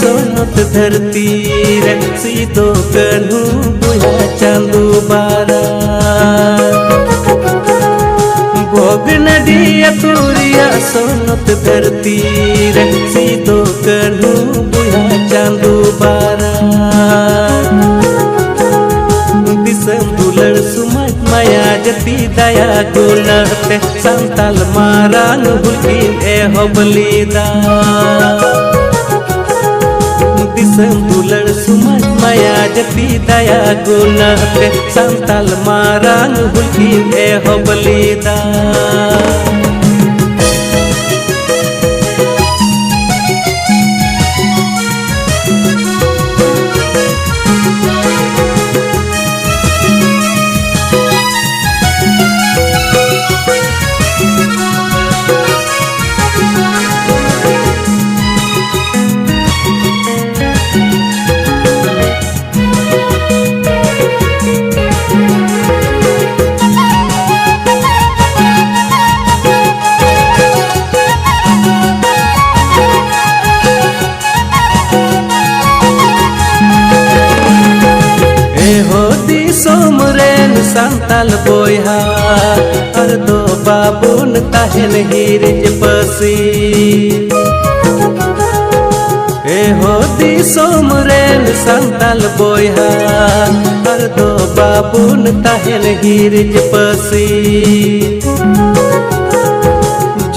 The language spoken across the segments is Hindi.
सोनत धरती रे सीधो कन्हू बुया चांदू बारा भोग नदिया तुरिया सोनत धरती रे सीधो कन्हू बुया चांदू बारा दिसम दुलड़ सुमत माया जती दया गुणते संताल मारान हुलकिन ए होबलीदा दिसम दुलड़ सुमत माया जती दया गुणते संताल मारान हुलकिन ए होबलीदा सोमरेन संताल बोया और दो बाबून ताहन हिरिज पसी ए होती सोमरेन संताल बोया और दो बाबून ताहन हिरिज पसी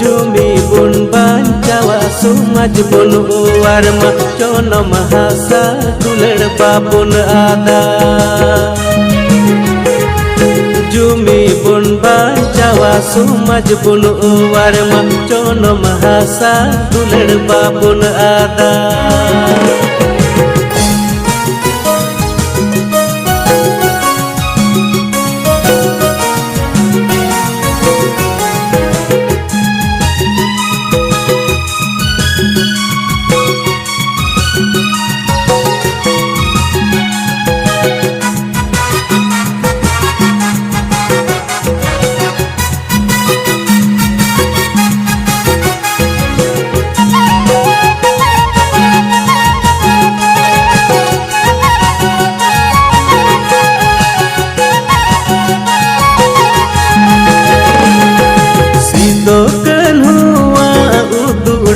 जुमी बुन बांचावा सुमज बुन उवारमा चोन महासा दुलड़ बाबुन आदा जुमी बुन बांचावा सुमज बुन उवारमा चोन महासा दुलड़ बाबुन आदा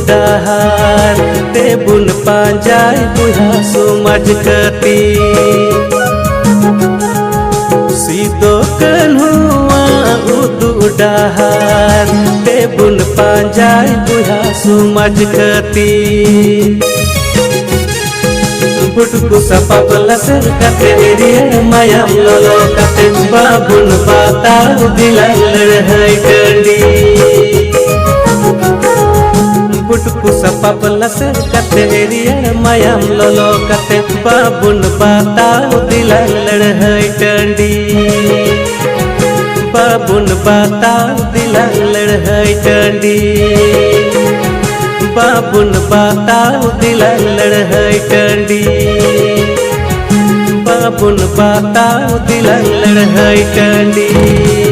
डहार ते बुन पांजाय बुहा सुमज कती सीधो कन्हुआ उदू डहार ते बुन पांजाय बुहा सुमज कती बुटकु सपापला सर कते रिया मायाम लोलो कते बाबुन बाता दिलल है कंडी बुटकु सपापला सर कते रिया मायाम लोलो कते बाबुन बाता दिलल है कंडी बाबुन बाता दिलल है कंडी बाबुन बाता दिलल है कंडी बाबुन बाता दिलल है कंडी।